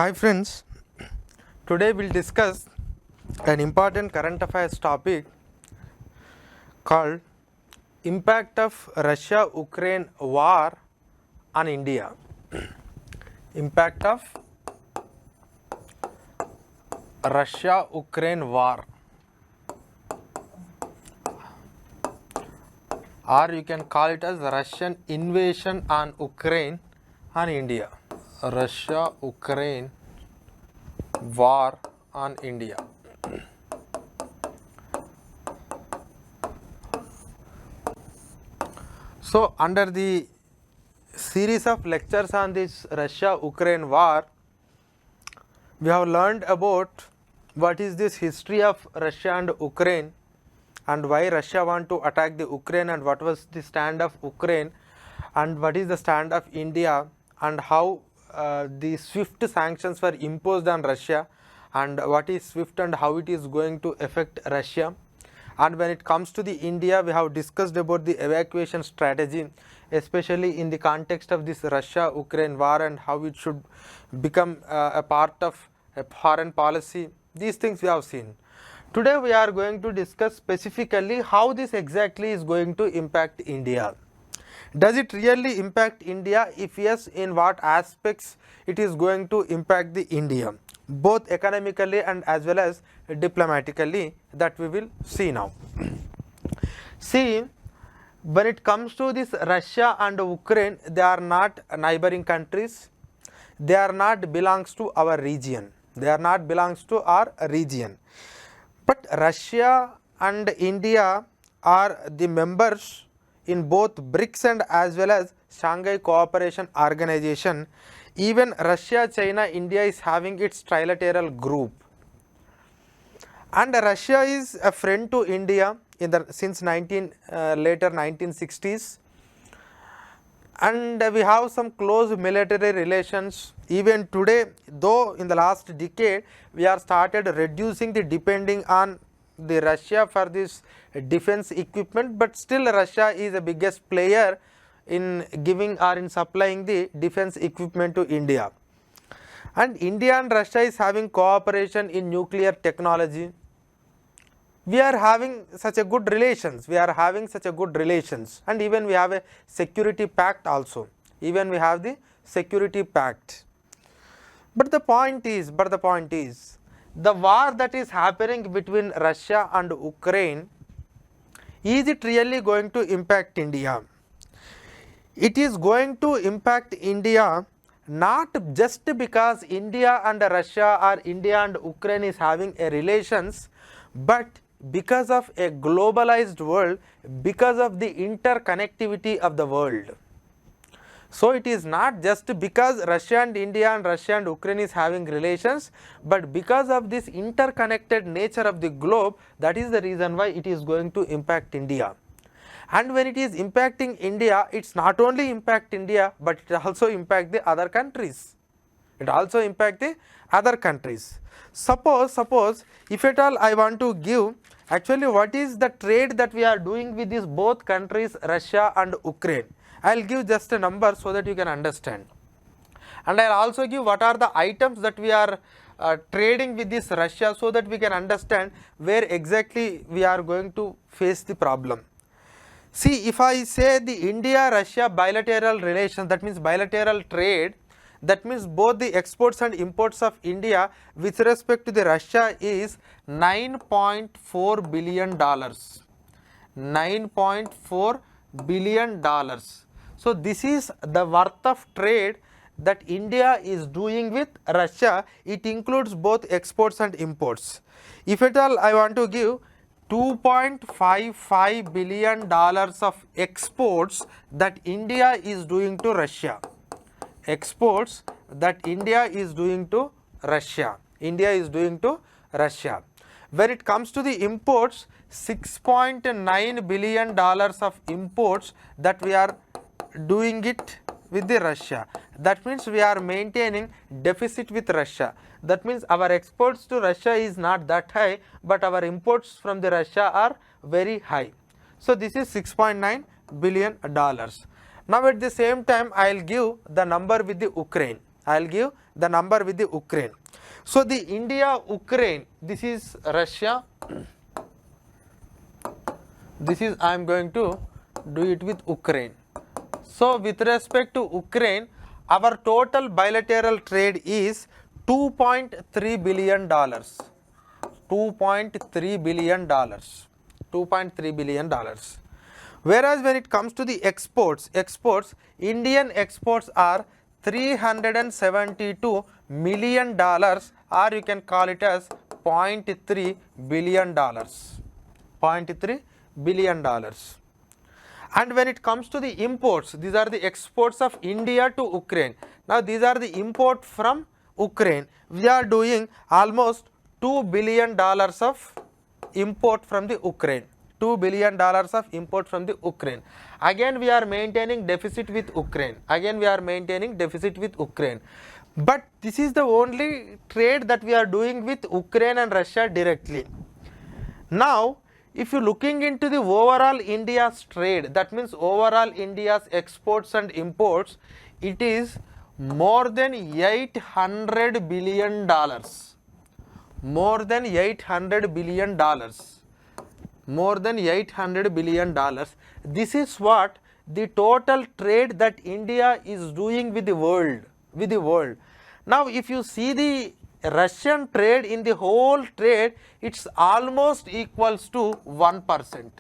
Hi friends, today we'll discuss an important current affairs topic called impact of Russia-Ukraine war on India. Impact of Russia-Ukraine war, or you can call it as Russian invasion on Ukraine on India. Russia-Ukraine war on India. So, under the series of lectures on this Russia-Ukraine war, we have learned about what is this history of Russia and Ukraine and why Russia want to attack the Ukraine and what was the stand of Ukraine and what is the stand of India and how the SWIFT sanctions were imposed on Russia and what is SWIFT and how it is going to affect Russia. And when it comes to the India, we have discussed about the evacuation strategy, especially in the context of this Russia-Ukraine war and how it should become a part of a foreign policy. These things we have seen. Today we are going to discuss specifically how this exactly is going to impact India. Does it really impact India? If yes, in what aspects it is going to impact the India, both economically and as well as diplomatically, that we will see now. See, when it comes to this Russia and Ukraine, they are not neighboring countries. They are not belongs to our region. They are not belongs to our region. But Russia and India are the members in both BRICS and as well as Shanghai Cooperation Organization. Even Russia, China, India is having its trilateral group. And Russia is a friend to India since later 1960s. And we have some close military relations. Even today, though in the last decade, we are started reducing the depending on the Russia for this defense equipment, but still Russia is the biggest player in giving or in supplying the defense equipment to India. And India and Russia is having cooperation in nuclear technology. We are having such a good relations. And even we have a security pact also. Even we have the security pact. But the point is, the war that is happening between Russia and Ukraine, is it really going to impact India? It is going to impact India not just because India and Russia or India and Ukraine is having a relations, but because of a globalized world, because of the interconnectivity of the world. So it is not just because Russia and India and Russia and Ukraine is having relations, but because of this interconnected nature of the globe, that is the reason why it is going to impact India. And when it is impacting India, it's not only impact India, but it also impact the other countries. Suppose if at all I want to give actually what is the trade that we are doing with these both countries, Russia and Ukraine. I will give just a number so that you can understand. And I will also give what are the items that we are trading with this Russia so that we can understand where exactly we are going to face the problem. See, if I say the India-Russia bilateral relations, that means bilateral trade, that means both the exports and imports of India with respect to the Russia is $9.4 billion. $9.4 billion. So this is the worth of trade that India is doing with Russia. It includes both exports and imports. If at all I want to give $2.55 billion of exports that India is doing to Russia. Exports that India is doing to Russia. When it comes to the imports, $6.9 billion of imports that we are doing it with the Russia. That means we are maintaining deficit with Russia. That means our exports to Russia is not that high, but our imports from the Russia are very high. So this is $6.9 billion. Now at the same time I will give the number with the Ukraine. I will give the number with the Ukraine. So the India, Ukraine, this is Russia, this is I am going to do it with Ukraine. So with respect to Ukraine, our total bilateral trade is $2.3 billion. $2.3 billion. $2.3 billion. Whereas when it comes to the exports, Indian exports are $372 million, or you can call it as $0.3 billion. $0.3 billion. And when it comes to the imports, these are the exports of India to Ukraine. Now these are the import from Ukraine. We are doing almost $2 billion of import from the Ukraine. $2 billion of import from the Ukraine. Again we are maintaining deficit with Ukraine. But this is the only trade that we are doing with Ukraine and Russia directly. Now if you looking into the overall India's trade, that means overall India's exports and imports, it is more than $800 billion. More than $800 billion. More than $800 billion. This is what the total trade that India is doing with the world. Now if you see the Russian trade in the whole trade, it's almost equals to 1%.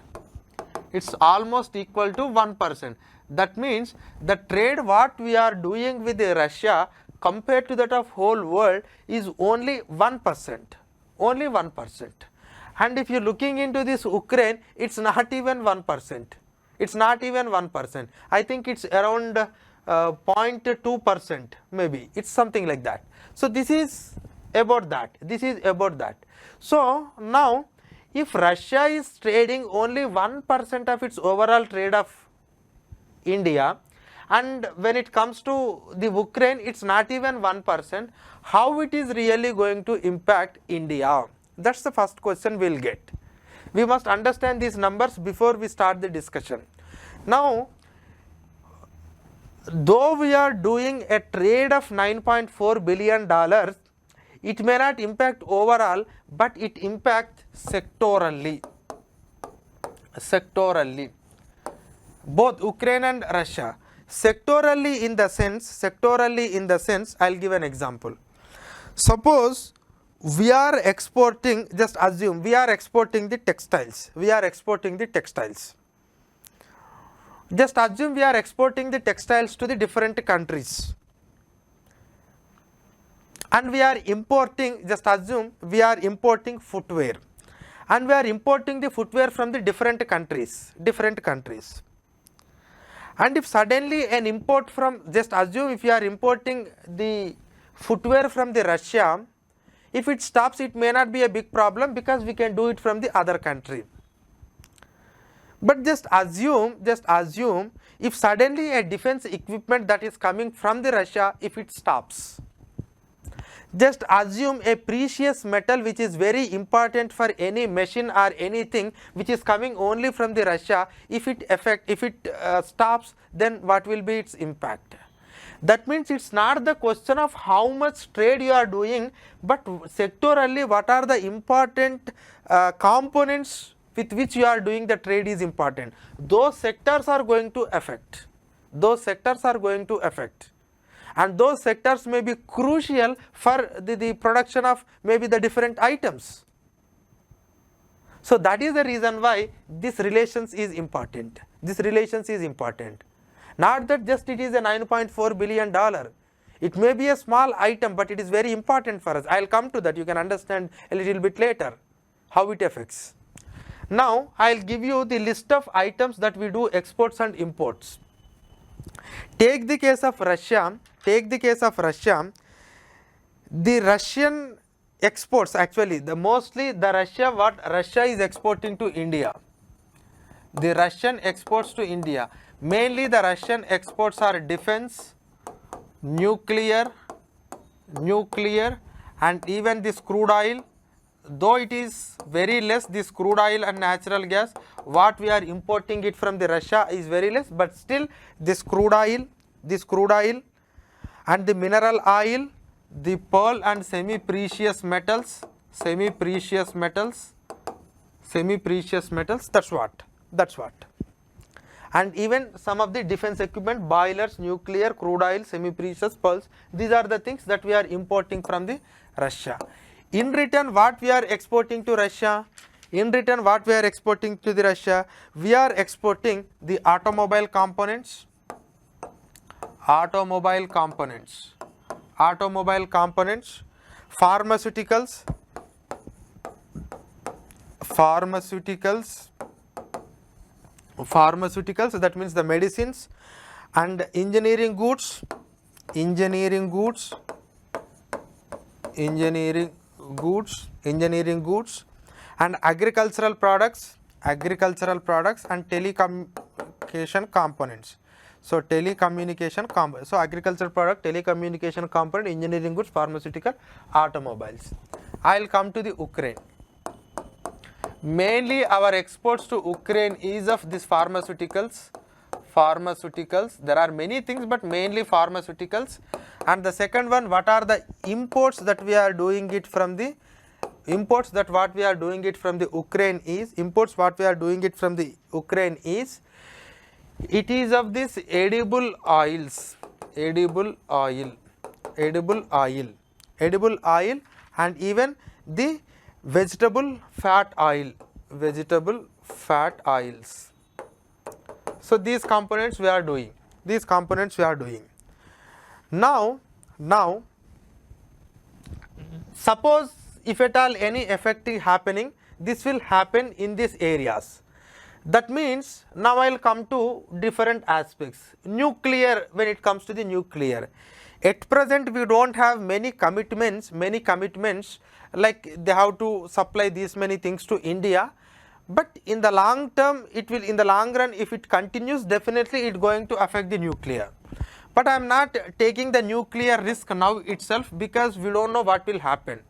It's almost equal to 1%. That means the trade what we are doing with Russia compared to that of whole world is only 1%. Only 1%. And if you are looking into this Ukraine, it's not even 1%. It's not even 1%. I think it's around 0.2% maybe. It's something like that. So this is about that. So now if Russia is trading only 1% of its overall trade of India, and when it comes to the Ukraine it's not even 1%, how it is really going to impact India? That's the first question we will get. We must understand these numbers before we start the discussion. Now though we are doing a trade of $9.4 billion, it may not impact overall, but it impacts sectorally. Both Ukraine and Russia. Sectorally in the sense, I will give an example. Suppose we are exporting, just assume we are exporting the textiles. Just assume we are exporting the textiles to the different countries. And we are importing, just assume we are importing footwear, and we are importing the footwear from the different countries. And if suddenly an import from, just assume if you are importing the footwear from the Russia, if it stops it may not be a big problem because we can do it from the other country. But just assume if suddenly a defense equipment that is coming from the Russia, if it stops. Just assume a precious metal which is very important for any machine or anything which is coming only from the Russia, if it stops, then what will be its impact? That means it's not the question of how much trade you are doing, but sectorally what are the important components with which you are doing the trade is important. Those sectors are going to affect. And those sectors may be crucial for the production of maybe the different items. So that is the reason why this relations is important. Not that just it is a $9.4 billion. It may be a small item, but it is very important for us. I will come to that. You can understand a little bit later how it affects. Now I will give you the list of items that we do exports and imports. Take the case of Russia. The Russian exports, actually what Russia is exporting to India. The Russian exports to India, mainly the Russian exports are defense, nuclear, and even this crude oil. Though it is very less, this crude oil and natural gas, what we are importing it from the Russia is very less, but still this crude oil, and the mineral oil, the pearl and semi-precious metals, that's what. And even some of the defense equipment, boilers, nuclear, crude oil, semi-precious, pearls, these are the things that we are importing from the Russia. In return, what we are exporting to Russia? In return, what we are exporting to the Russia? We are exporting the automobile components, pharmaceuticals, that means the medicines, and engineering goods, and agricultural products, and telecommunication components. So agricultural product, telecommunication component, engineering goods, pharmaceutical, automobiles. I will come to the Ukraine. Mainly our exports to Ukraine is of these pharmaceuticals. There are many things, but mainly pharmaceuticals. And the second one, what are the imports that we are doing it from the Ukraine is, it is of this edible oils, and even the vegetable fat oils. So these components we are doing. Now suppose if at all any effective happening, this will happen in these areas. That means now I will come to different aspects. Nuclear, when it comes to the nuclear, at present we don't have many commitments like they have to supply these many things to India, but in the long term it will, in the long run, if it continues, definitely it going to affect the nuclear. But I am not taking the nuclear risk now itself, because we don't know what will happen.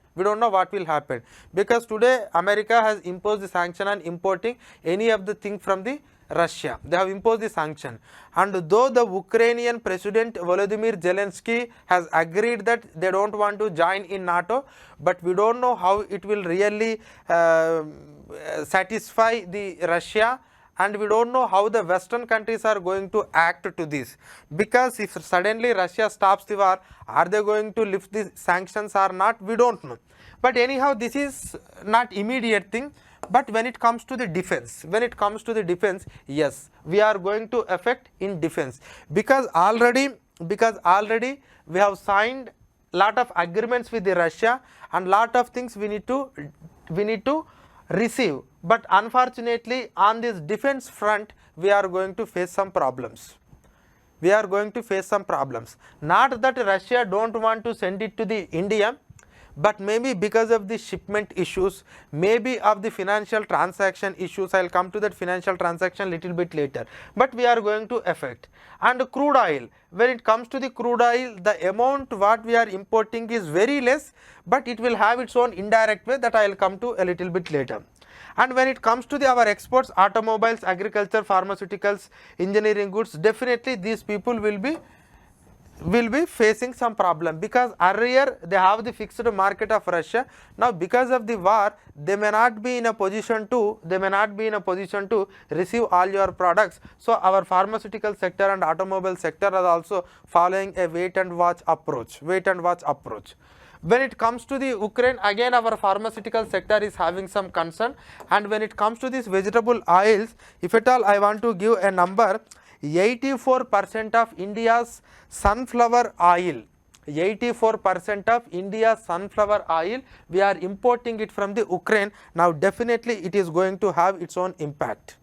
Because today America has imposed the sanction on importing any of the thing from the Russia. They have imposed the sanction, and though the Ukrainian President Volodymyr Zelensky has agreed that they don't want to join in NATO, but we don't know how it will really satisfy the Russia, and we don't know how the Western countries are going to act to this. Because if suddenly Russia stops the war, are they going to lift the sanctions or not? We don't know. But anyhow, this is not immediate thing. But when it comes to the defense, yes, we are going to affect in defense, because already we have signed lot of agreements with the Russia, and lot of things we need to receive. But unfortunately, on this defense front, we are going to face some problems. Not that Russia don't want to send it to the India, but maybe because of the shipment issues, maybe of the financial transaction issues. I will come to that financial transaction little bit later. But we are going to affect. And crude oil, when it comes to the crude oil, the amount what we are importing is very less, but it will have its own indirect way, that I will come to a little bit later. And when it comes to our exports, automobiles, agriculture, pharmaceuticals, engineering goods, definitely these people will be facing some problem, because earlier they have the fixed market of Russia. Now because of the war, they may not be in a position to receive all your products. So our pharmaceutical sector and automobile sector are also following a wait and watch approach. When it comes to the Ukraine, again our pharmaceutical sector is having some concern. And when it comes to these vegetable oils, if at all I want to give a number, 84% of India's sunflower oil, we are importing it from the Ukraine. Now definitely it is going to have its own impact.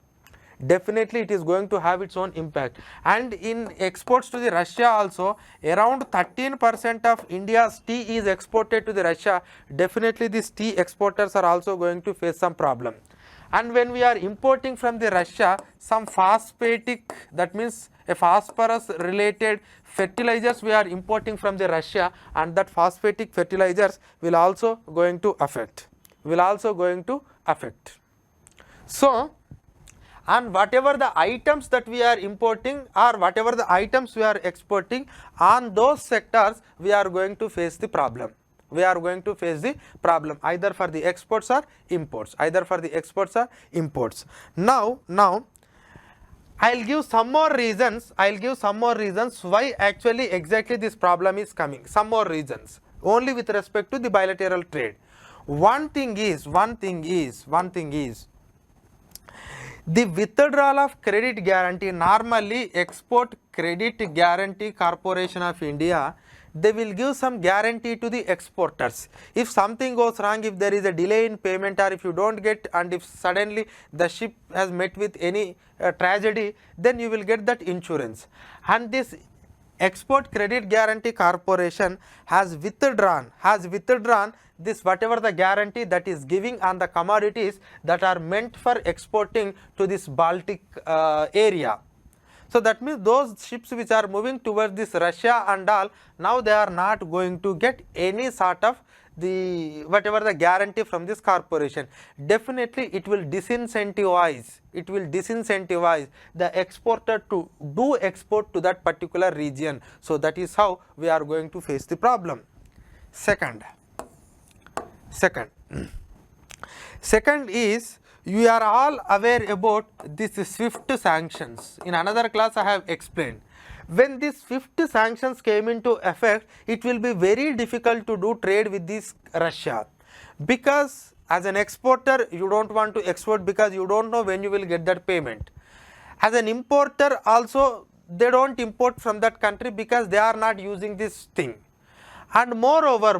And in exports to the Russia also, around 13% of India's tea is exported to the Russia. Definitely these tea exporters are also going to face some problem. And when we are importing from the Russia some phosphatic, that means a phosphorus related fertilizers we are importing from the Russia, and that phosphatic fertilizers will also going to affect. So and whatever the items that we are importing or whatever the items we are exporting, on those sectors we are going to face the problem. We are going to face the problem either for the exports or imports, either for the exports or imports. Now I'll give some more reasons, why actually exactly this problem is coming, some more reasons only with respect to the bilateral trade. One thing is the withdrawal of credit guarantee. Normally Export Credit Guarantee Corporation of India, they will give some guarantee to the exporters. If something goes wrong, if there is a delay in payment, or if you don't get, and if suddenly the ship has met with any tragedy, then you will get that insurance. And this Export Credit Guarantee Corporation has withdrawn this whatever the guarantee that is giving on the commodities that are meant for exporting to this Baltic area. So that means those ships which are moving towards this Russia and all, now they are not going to get any sort of the whatever the guarantee from this corporation. Definitely it will disincentivize the exporter to do export to that particular region. So that is how we are going to face the problem. Second is, you are all aware about this SWIFT sanctions. In another class I have explained. When this SWIFT sanctions came into effect, it will be very difficult to do trade with this Russia, because as an exporter you don't want to export because you don't know when you will get that payment. As an importer also, they don't import from that country because they are not using this thing. And moreover,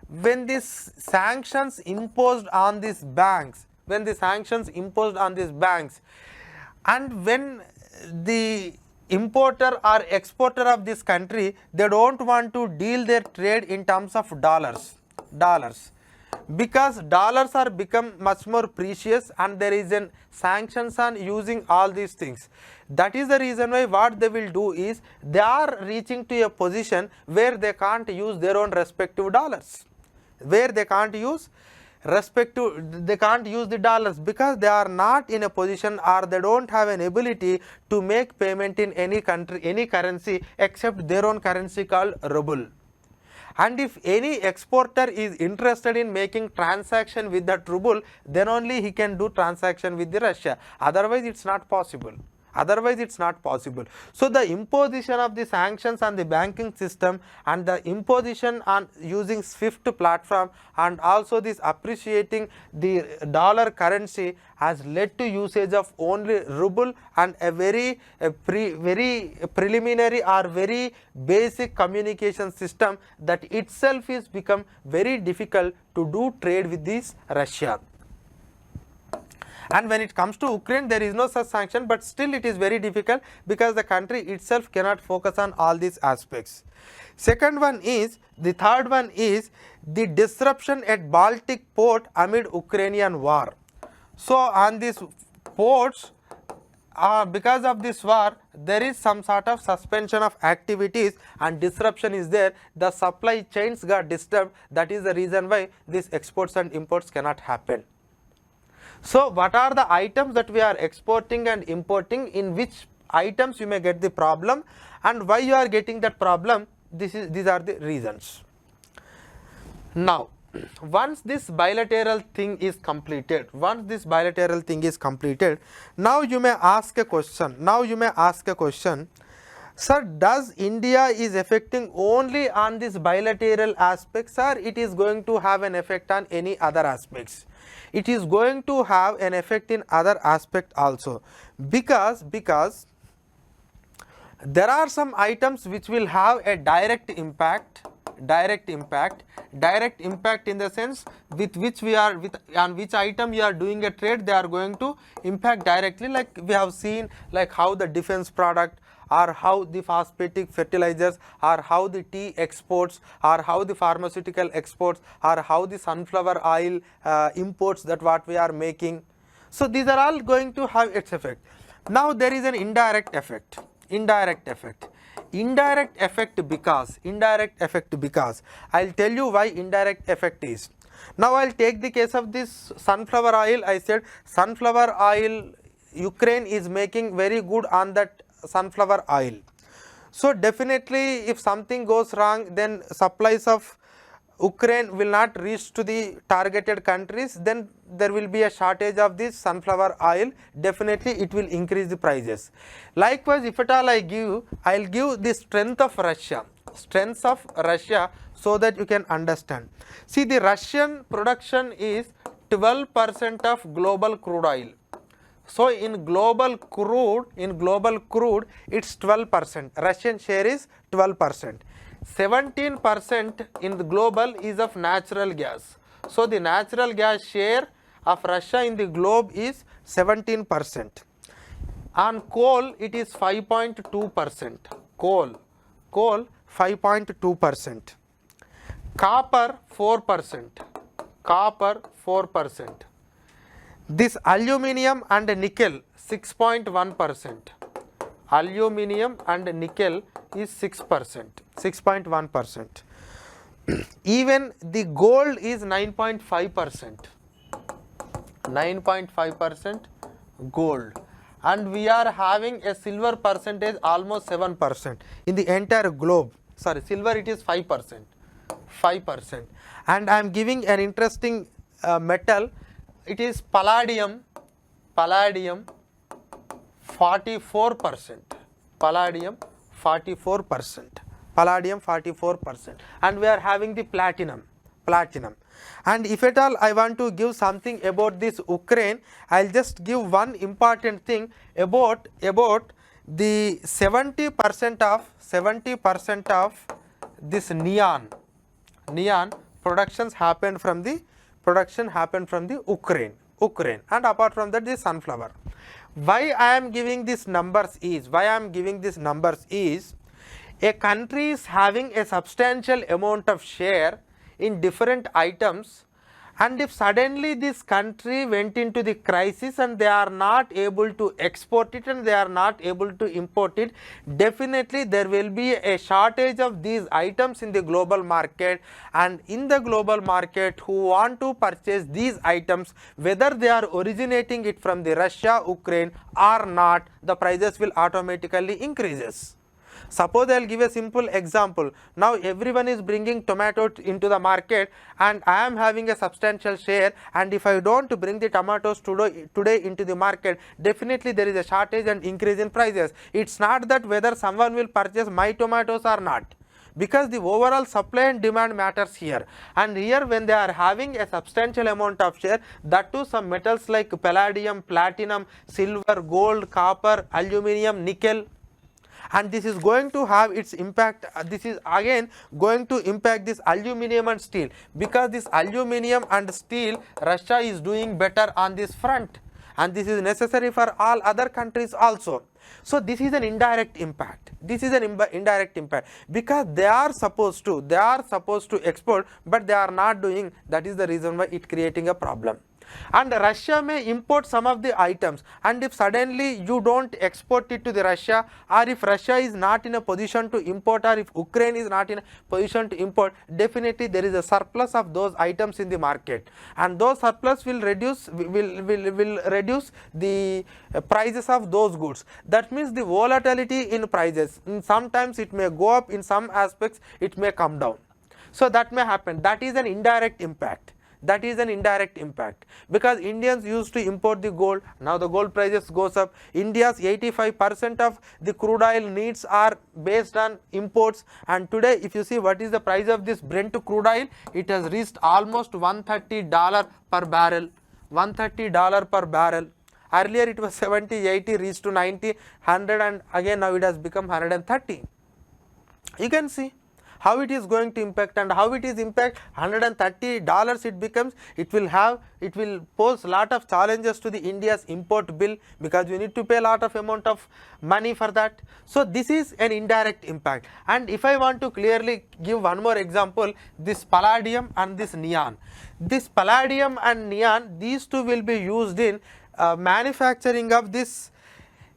when these sanctions imposed on these banks, and when the importer or exporter of this country, they don't want to deal their trade in terms of dollars, because dollars are become much more precious and there is an sanctions on using all these things. That is the reason why what they will do is, they are reaching to a position where they can't use their own respective dollars, they can't use the dollars, because they are not in a position, or they don't have an ability to make payment in any country, any currency except their own currency called ruble. And if any exporter is interested in making transaction with that ruble, then only he can do transaction with the Russia, otherwise it's not possible. So the imposition of the sanctions on the banking system and the imposition on using SWIFT platform and also this appreciating the dollar currency has led to usage of only ruble and a very preliminary or very basic communication system that itself is become very difficult to do trade with this Russia. And when it comes to Ukraine, there is no such sanction, but still it is very difficult because the country itself cannot focus on all these aspects. The third one is the disruption at Baltic port amid Ukrainian war. So on these ports, because of this war, there is some sort of suspension of activities and disruption is there. The supply chains got disturbed. That is the reason why these exports and imports cannot happen. So what are the items that we are exporting and importing, in which items you may get the problem and why you are getting that problem? These are the reasons. Now once this bilateral thing is completed, now you may ask a question, sir, does India is affecting only on this bilateral aspects, or it is going to have an effect on any other aspects? It is going to have an effect in other aspect also, because there are some items which will have a direct impact in the sense with which on which item you are doing a trade, they are going to impact directly, like we have seen, like how the defense product, or how the phosphatic fertilizers, or how the tea exports, or how the pharmaceutical exports, or how the sunflower oil imports that what we are making. So these are all going to have its effect. Now there is an indirect effect because I'll tell you why indirect effect is. Now I'll take the case of this sunflower oil. I said sunflower oil Ukraine is making very good on that sunflower oil. So definitely if something goes wrong, then supplies of Ukraine will not reach to the targeted countries, then there will be a shortage of this sunflower oil. Definitely it will increase the prices. Likewise, if at all I will give the strength of Russia, so that you can understand. See, the Russian production is 12% of global crude oil. So in global crude, it's 12%. Russian share is 12%. 17% in the global is of natural gas. So the natural gas share of Russia in the globe is 17%. On coal, it is 5.2%. Coal 5.2%. Copper 4%. This aluminium and nickel 6.1%. Aluminium and nickel is 6.1%. Even the gold is 9.5%. 9.5% gold. And we are having a silver percentage almost 7% in the entire globe. Sorry, silver it is 5%. And I am giving an interesting metal. It is palladium 44%. Palladium 44%. And we are having the platinum. And if at all I want to give something about this Ukraine, I'll just give one important thing about the 70% of this neon production happened from the Ukraine, and apart from that the sunflower. Why I am giving these numbers is a country is having a substantial amount of share in different items, and if suddenly this country went into the crisis and they are not able to export it and they are not able to import it, definitely there will be a shortage of these items in the global market, and in the global market who want to purchase these items, whether they are originating it from the Russia, Ukraine or not, the prices will automatically increases. Suppose I will give a simple example. Now everyone is bringing tomato into the market and I am having a substantial share, and if I don't bring the tomatoes today into the market, definitely there is a shortage and increase in prices. It's not that whether someone will purchase my tomatoes or not, because the overall supply and demand matters here. And here when they are having a substantial amount of share, that too some metals like palladium, platinum, silver, gold, copper, aluminium, nickel, and this is going to have its impact. This is again going to impact this aluminium and steel, because this aluminium and steel Russia is doing better on this front, and this is necessary for all other countries also. So this is an indirect impact. Indirect impact, because they are supposed to export, but they are not doing. That is the reason why it creating a problem. And Russia may import some of the items, and if suddenly you don't export it to the Russia, or if Russia is not in a position to import, or if Ukraine is not in a position to import, definitely there is a surplus of those items in the market, and those surplus will reduce the prices of those goods. That means the volatility in prices, sometimes it may go up, in some aspects it may come down. So that may happen. That is an indirect impact. Because Indians used to import the gold, now the gold prices goes up. India's 85% of the crude oil needs are based on imports, and today if you see what is the price of this Brent crude oil, it has reached almost $130 per barrel. $130 per barrel. Earlier it was 70, 80, reached to 90, 100, and again now it has become 130. You can see how it is going to impact, and how it is impact. $130 it becomes, it will pose lot of challenges to the India's import bill, because you need to pay a lot of amount of money for that. So this is an indirect impact. And if I want to clearly give one more example, this palladium and this neon. This palladium and neon, these two will be used in manufacturing of this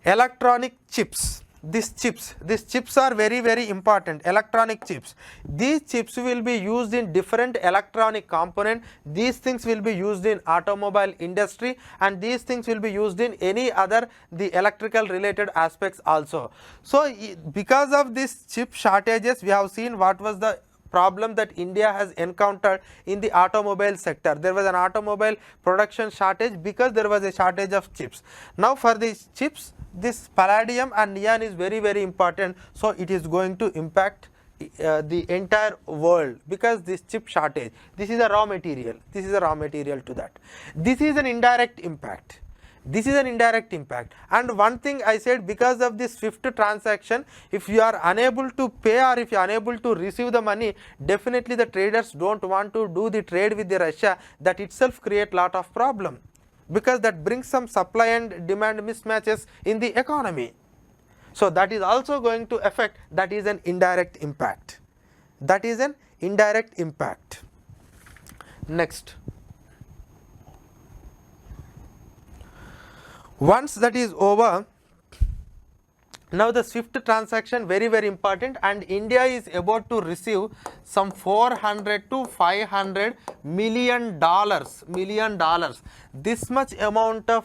electronic chips. these chips are very important, electronic chips. These chips will be used in different electronic component. These things will be used in automobile industry, and these things will be used in any other the electrical related aspects also. So because of this chip shortages, we have seen what was the problem that India has encountered in the automobile sector. There was an automobile production shortage because there was a shortage of chips. Now for these chips, this palladium and neon is very important, so it is going to impact the entire world because this chip shortage. This is a raw material. This is a raw material to that. This is an indirect impact. This is an indirect impact. And one thing I said, because of this SWIFT transaction, if you are unable to pay or if you are unable to receive the money, definitely the traders don't want to do the trade with the Russia. That itself create lot of problem, because that brings some supply and demand mismatches in the economy. So that is also going to affect, that is an indirect impact. That is an indirect impact. Next. Once that is over, now the SWIFT transaction very important, and India is about to receive some 400 to 500 million dollars. This much amount of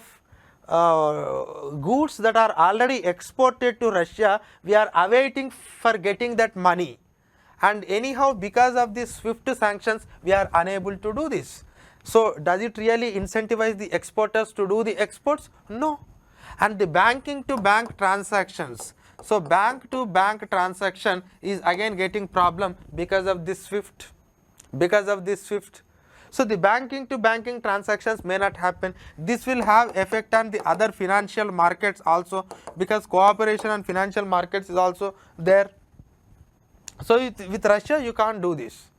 goods that are already exported to Russia, we are awaiting for getting that money. And anyhow, because of these SWIFT sanctions, we are unable to do this. So does it really incentivize the exporters to do the exports? No. And the banking to bank transactions. So bank to bank transaction is again getting problem because of this SWIFT. So the banking to banking transactions may not happen. This will have effect on the other financial markets also, because cooperation on financial markets is also there. So with Russia you can't do this.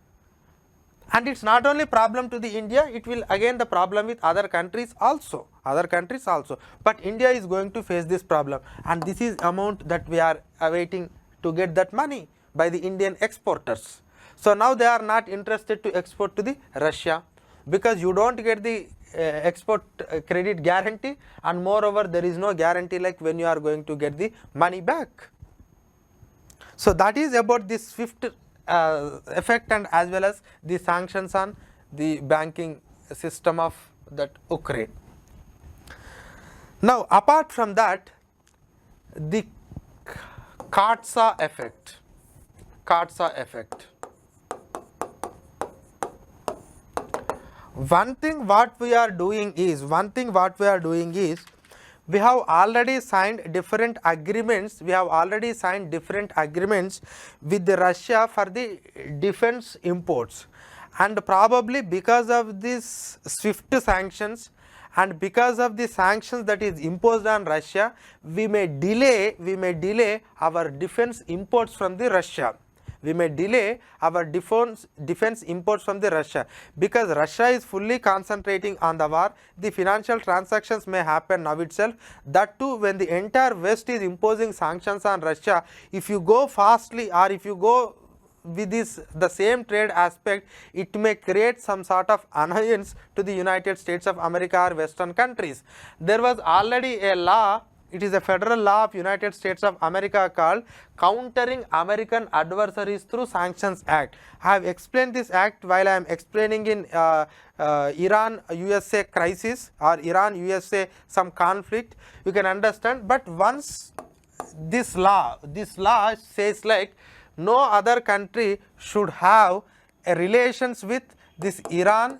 And it's not only problem to the India, it will again the problem with other countries also. But India is going to face this problem, and this is amount that we are awaiting to get that money by the Indian exporters. So now they are not interested to export to the Russia, because you don't get the export credit guarantee, and moreover there is no guarantee like when you are going to get the money back. So that is about this SWIFT effect, and as well as the sanctions on the banking system of that Ukraine. Now apart from that, the CAATSA effect. One thing what we are doing is, we have already signed different agreements. with the Russia for the defense imports, and probably because of this SWIFT sanctions and because of the sanctions that is imposed on Russia, we may delay our defense imports from the Russia. Defense imports from the Russia, because Russia is fully concentrating on the war. The financial transactions may happen now itself. That too, when the entire West is imposing sanctions on Russia, if you go fastly or if you go with the same trade aspect, it may create some sort of annoyance to the United States of America or Western countries. There was already a law. It is a federal law of United States of America called Countering American Adversaries Through Sanctions Act. I have explained this act while I am explaining in Iran-USA crisis or Iran-USA some conflict. You can understand. But once this law says like no other country should have a relations with this Iran,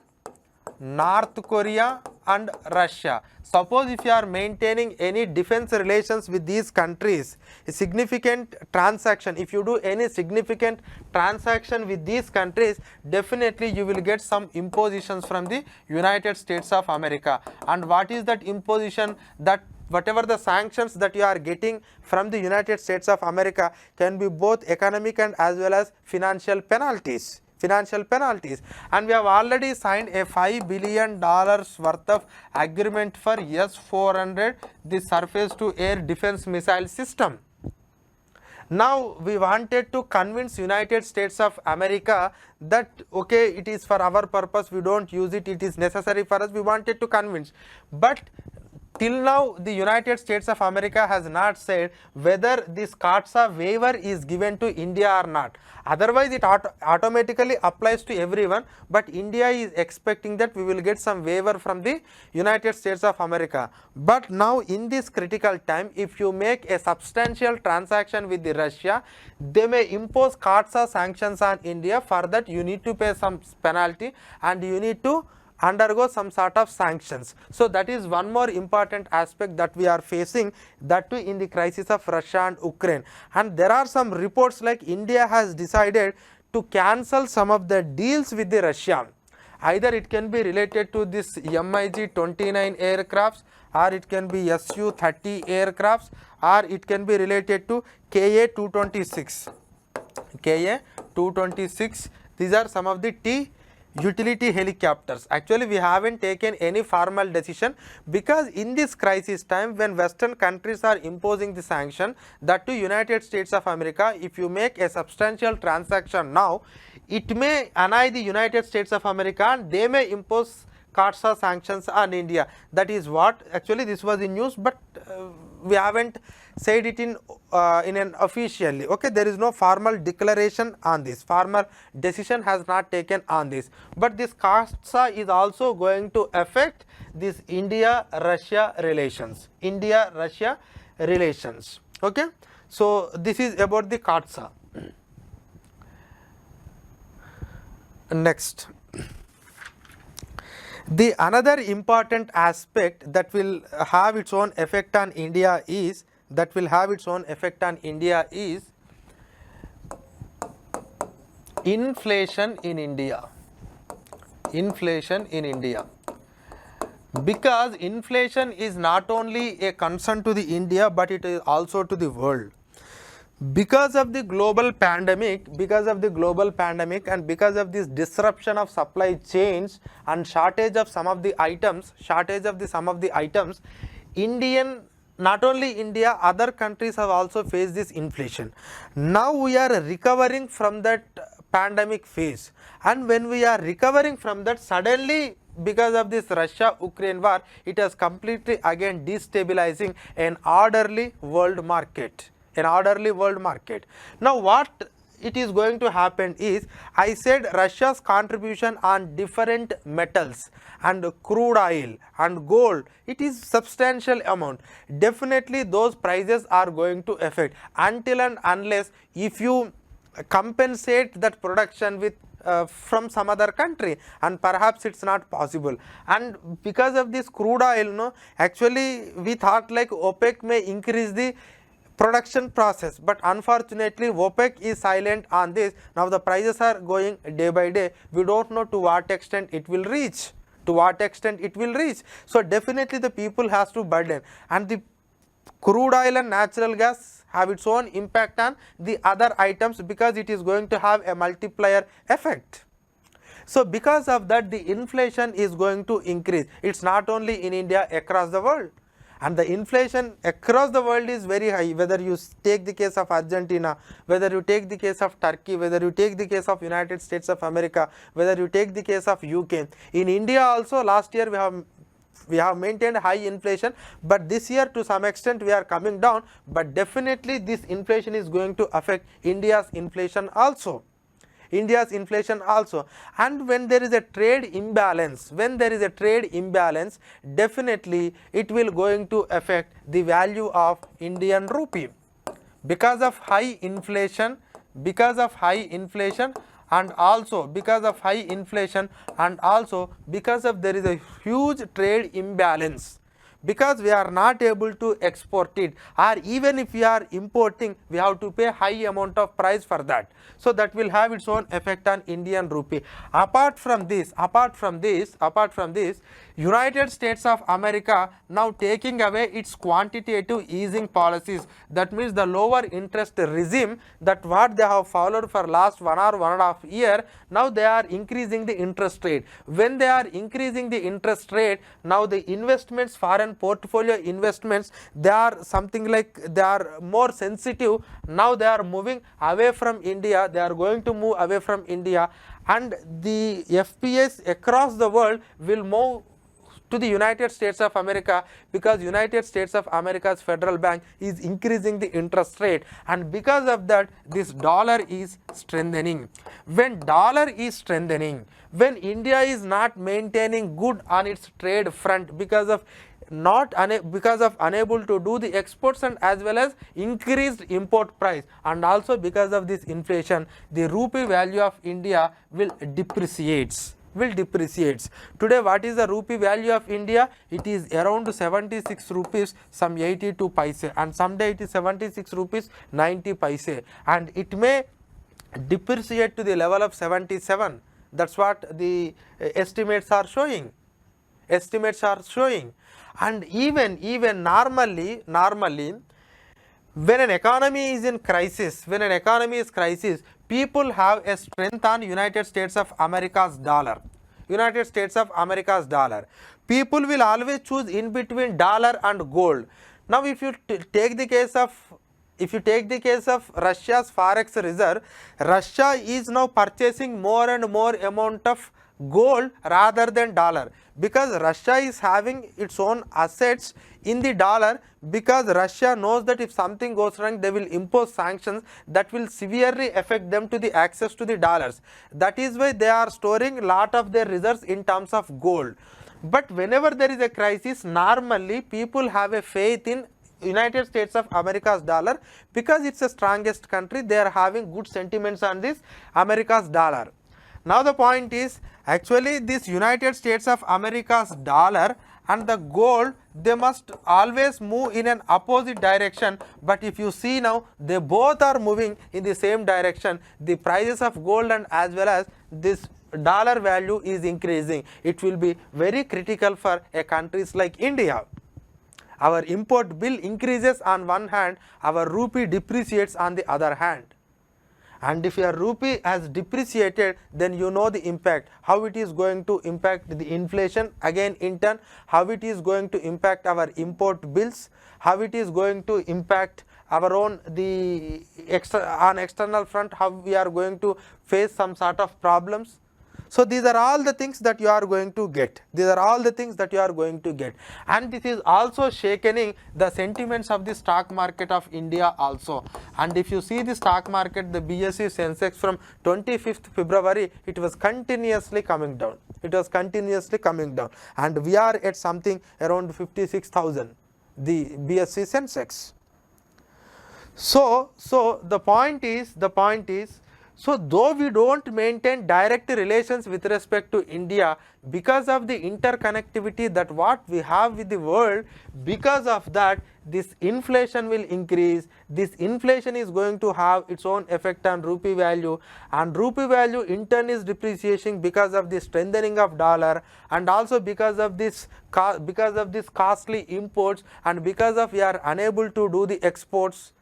North Korea and Russia. Suppose if you are maintaining any defense relations with these countries, a significant transaction, if you do any significant transaction with these countries, definitely you will get some impositions from the United States of America. And what is that imposition? That whatever the sanctions that you are getting from the United States of America can be both economic and as well as financial penalties. And we have already signed a $5 billion worth of agreement for S-400, the surface to air defense missile system. Now we wanted to convince United States of America that okay, it is for our purpose, we don't use it, it is necessary for us, we wanted to convince. But till now the United States of America has not said whether this CAATSA waiver is given to India or not. Otherwise it automatically applies to everyone, but India is expecting that we will get some waiver from the United States of America. But now in this critical time, if you make a substantial transaction with the Russia, they may impose CAATSA sanctions on India. For that you need to pay some penalty and you need to undergo some sort of sanctions. So that is one more important aspect that we are facing, that too in the crisis of Russia and Ukraine. And there are some reports like India has decided to cancel some of the deals with the Russia. Either it can be related to this MiG-29 aircrafts, or it can be Su-30 aircrafts, or it can be related to Ka-226. Ka-226, these are some of the T utility helicopters. Actually we haven't taken any formal decision, because in this crisis time when Western countries are imposing the sanction, that to United States of America, if you make a substantial transaction now, it may annoy the United States of America and they may impose CAATSA sanctions on India. That is what actually this was in news, but we haven't said it in an officially. Okay, there is no formal declaration on this, formal decision has not taken on this, but this CAATSA is also going to affect this India-Russia relations. India-Russia relations. Okay, so this is about the CAATSA. Next, the another important aspect that will have its own effect on India is inflation in India. Inflation in India, because inflation is not only a concern to the India but it is also to the world. Because of the global pandemic, and because of this disruption of supply chains and shortage of some of the items, not only India, other countries have also faced this inflation. Now we are recovering from that pandemic phase, and when we are recovering from that, suddenly because of this Russia-Ukraine war, it has completely again destabilizing an orderly world market. Now what it is going to happen is, I said Russia's contribution on different metals and crude oil and gold, it is substantial amount. Definitely those prices are going to affect, until and unless if you compensate that production with from some other country, and perhaps it's not possible. And because of this crude oil, actually we thought like OPEC may increase the production process, but unfortunately OPEC is silent on this. Now the prices are going day by day, we don't know to what extent it will reach. So definitely the people has to burden, and the crude oil and natural gas have its own impact on the other items, because it is going to have a multiplier effect. So because of that, the inflation is going to increase. It's not only in India, across the world. And the inflation across the world is very high, whether you take the case of Argentina, whether you take the case of Turkey, whether you take the case of United States of America, whether you take the case of UK. In India also, last year we have maintained high inflation, but this year to some extent we are coming down, but definitely this inflation is going to affect India's inflation also. And when there is a trade imbalance, definitely it will going to affect the value of Indian rupee. Because of high inflation, and also because of there is a huge trade imbalance, because we are not able to export it, or even if we are importing, we have to pay high amount of price for that. So that will have its own effect on Indian rupee. Apart from this, United States of America now taking away its quantitative easing policies. That means the lower interest regime that what they have followed for last 1 or 1.5 year, now they are increasing the interest rate. When they are increasing the interest rate, now the investments, foreign portfolio investments, they are something like they are more sensitive. Now they are moving away from India, they are going to move away from India, and the FPS across the world will move to the United States of America, because United States of America's federal bank is increasing the interest rate, and because of that this dollar is strengthening. When dollar is strengthening, when India is not maintaining good on its trade front because of unable to do the exports, and as well as increased import price, and also because of this inflation, the rupee value of India will depreciates. Today what is the rupee value of India? It is around 76 rupees some 82 paise, and someday it is 76 rupees 90 paise, and it may depreciate to the level of 77. That's what the estimates are showing. And even normally when an economy is in crisis, people have a strength on United States of America's dollar. People will always choose in between dollar and gold. Now if you take the case of Russia's forex reserve, Russia is now purchasing more and more amount of gold rather than dollar, because Russia is having its own assets in the dollar, because Russia knows that if something goes wrong they will impose sanctions that will severely affect them to the access to the dollars. That is why they are storing lot of their reserves in terms of gold. But whenever there is a crisis, normally people have a faith in United States of America's dollar, because it's the strongest country. They are having good sentiments on this America's dollar. Now the point is, actually this United States of America's dollar and the gold, they must always move in an opposite direction, but if you see now they both are moving in the same direction. The prices of gold and as well as this dollar value is increasing. It will be very critical for a countries like India. Our import bill increases on one hand, our rupee depreciates on the other hand. And if your rupee has depreciated, then you know the impact, how it is going to impact the inflation, again in turn how it is going to impact our import bills, how it is going to impact our own on external front, how we are going to face some sort of problems. So these are all the things that you are going to get. And this is also shaking the sentiments of the stock market of India also. And if you see the stock market, the BSE Sensex from 25th February, it was continuously coming down. And we are at something around 56,000, the BSE Sensex. So the point is, so though we don't maintain direct relations with respect to India, because of the interconnectivity that what we have with the world, because of that this inflation will increase. This inflation is going to have its own effect on rupee value, and rupee value in turn is depreciating because of the strengthening of dollar, and also because of this costly imports, and because of we are unable to do the exports.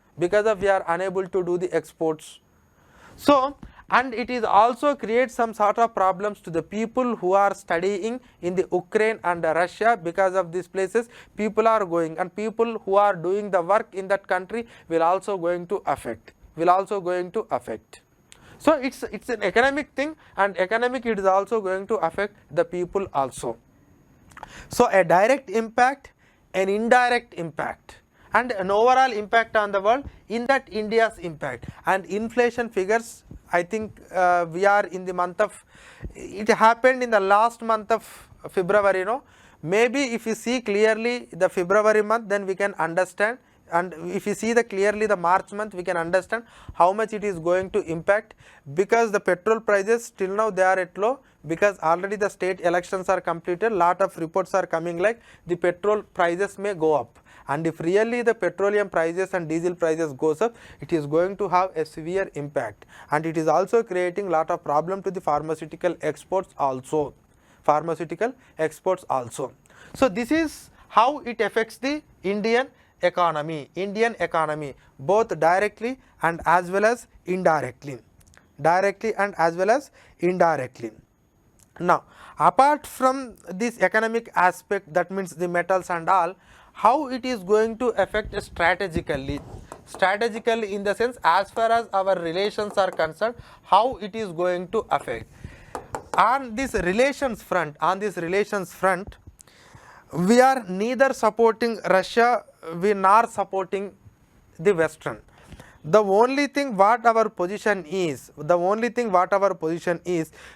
So, and it is also creates some sort of problems to the people who are studying in the Ukraine and Russia. Because of these places people are going, and people who are doing the work in that country will also going to affect. So it's an economic thing, and economic it is also going to affect the people also. So a direct impact, an indirect impact, and an overall impact on the world. In that India's impact and inflation figures, I think we are in the month of, it happened in the last month of February, maybe if you see clearly the February month, then we can understand, and if you see clearly the March month, we can understand how much it is going to impact, because the petrol prices till now they are at low, because already the state elections are completed. Lot of reports are coming like the petrol prices may go up. And if really the petroleum prices and diesel prices goes up, it is going to have a severe impact, and it is also creating lot of problem to the pharmaceutical exports also. So this is how it affects the Indian economy, both directly and as well as indirectly. Now, apart from this economic aspect, that means the metals and all, how it is going to affect strategically in the sense, as far as our relations are concerned, how it is going to affect on this relations front. we are neither supporting Russia, we nor supporting the Western. The only thing what our position is,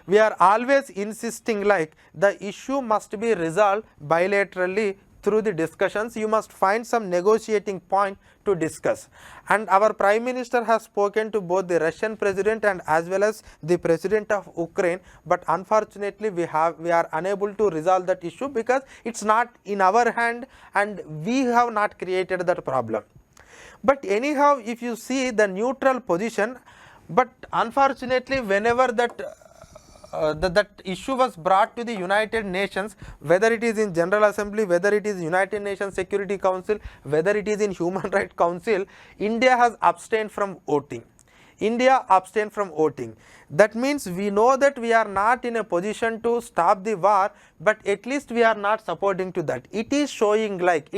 we are always insisting like the issue must be resolved bilaterally through the discussions. You must find some negotiating point to discuss. And our Prime Minister has spoken to both the Russian President and as well as the President of Ukraine, but unfortunately we are unable to resolve that issue because it's not in our hand and we have not created that problem. But anyhow, if you see the neutral position, but unfortunately whenever that issue was brought to the United Nations, whether it is in General Assembly, whether it is United Nations Security Council, whether it is in Human Rights Council, India has abstained from voting. That means we know that we are not in a position to stop the war, but at least we are not supporting to that. It is showing like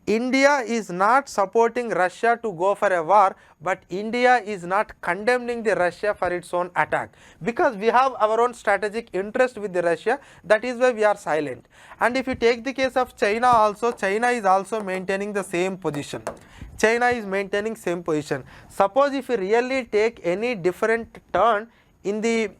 India is not supporting Russia to go for a war, but India is not condemning the Russia for its own attack, because we have our own strategic interest with the Russia. That is why we are silent. And if you take the case of China also, China is also maintaining the same position. Suppose if you really take any different turn in the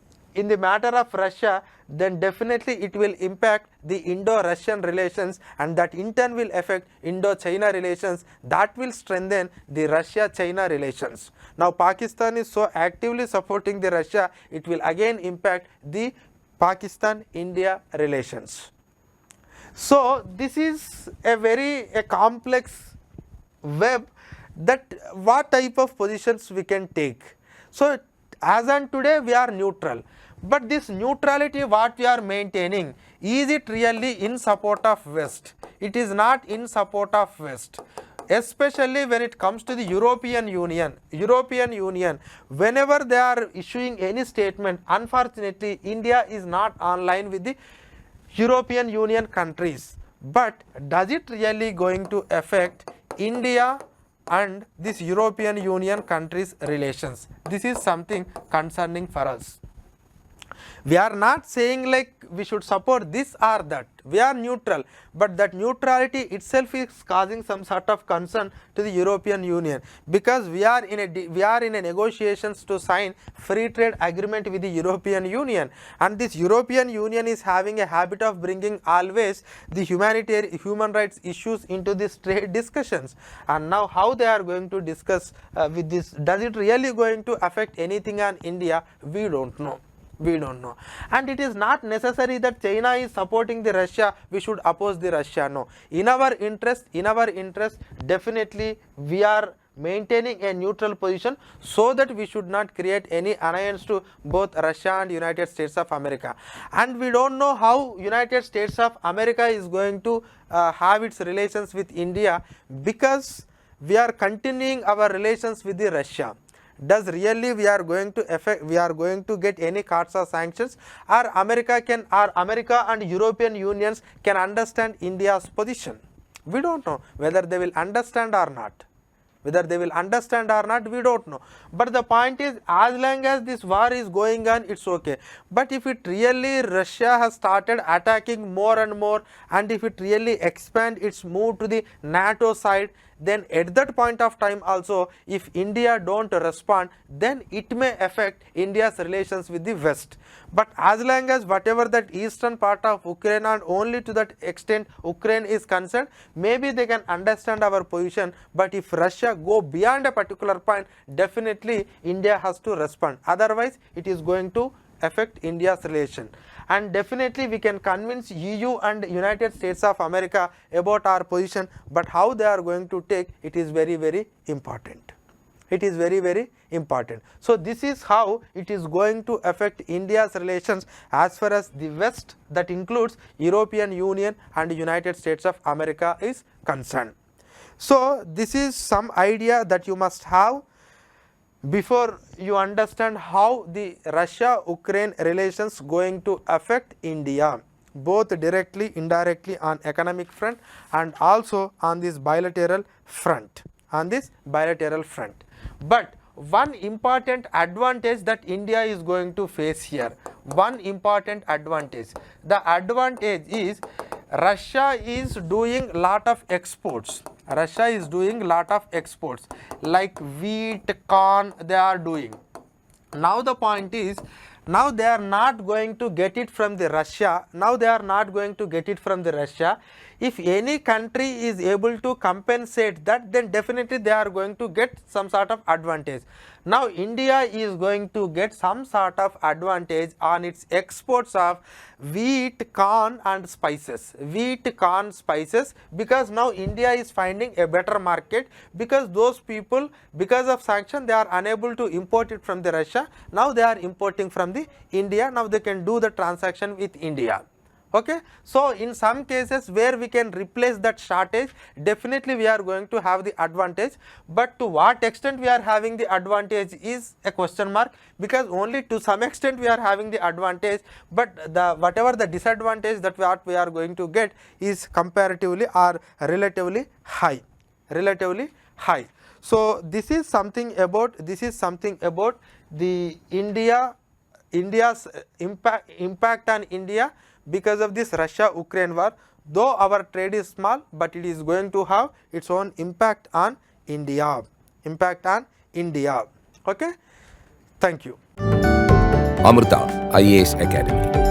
matter of Russia, then definitely it will impact the Indo-Russian relations, and that in turn will affect Indo-China relations. That will strengthen the Russia-China relations. Now Pakistan is so actively supporting the Russia, it will again impact the Pakistan-India relations. So this is a very complex web, that what type of positions we can take. So as on today we are neutral, but this neutrality what we are maintaining, is it really in support of West? It is not in support of West, especially when it comes to the European Union. Whenever they are issuing any statement, unfortunately India is not online with the European Union countries. But does it really going to affect India and this European Union countries' relations? This is something concerning for us. We are not saying like we should support this or that. We are neutral, but that neutrality itself is causing some sort of concern to the European Union, because we are in a negotiations to sign free trade agreement with the European Union, and this European Union is having a habit of bringing always the human rights issues into these trade discussions. And now how they are going to discuss with this, does it really going to affect anything on India? We don't know. And it is not necessary that China is supporting the Russia, we should oppose the Russia. No, in our interest, definitely we are maintaining a neutral position, so that we should not create any alliance to both Russia and United States of America. And we don't know how United States of America is going to have its relations with India, because we are continuing our relations with the Russia. Does really we are going to get any CAATSA sanctions, or America and European Unions can understand India's position? We don't know whether they will understand or not. We don't know. But the point is, as long as this war is going on, it's okay. But if it really Russia has started attacking more and more, and if it really expand its move to the NATO side, then at that point of time also, if India don't respond, then it may affect India's relations with the West. But as long as whatever that eastern part of Ukraine, and only to that extent Ukraine is concerned, maybe they can understand our position. But if Russia go beyond a particular point, definitely India has to respond. Otherwise, it is going to affect India's relation. And definitely we can convince EU and United States of America about our position, but how they are going to take it is very, very important. So this is how it is going to affect India's relations as far as the West, that includes European Union and United States of America, is concerned. So this is some idea that you must have before you understand how the Russia-Ukraine relations going to affect India, both directly, indirectly on economic front, and also on this bilateral front. But one important advantage that India is going to face here, the advantage is Russia is doing lot of exports. Russia is doing lot of exports like wheat, corn they are doing. Now the point is, now they are not going to get it from the Russia. Now they are not going to get it from the Russia. If any country is able to compensate that, then definitely they are going to get some sort of advantage. Now India is going to get some sort of advantage on its exports of wheat, corn and spices. Wheat, corn, spices, because now India is finding a better market, because those people, because of sanction, they are unable to import it from the Russia. Now they are importing from the India. Now they can do the transaction with India. Okay, so in some cases where we can replace that shortage, definitely we are going to have the advantage, but to what extent we are having the advantage is a question mark, because only to some extent we are having the advantage, but the whatever the disadvantage that we are going to get is comparatively or relatively high, relatively high. So this is something about the India's impact on India because of this Russia-Ukraine war. Though our trade is small, but it is going to have its own impact on India. Okay, thank you. Amrita IAS Academy.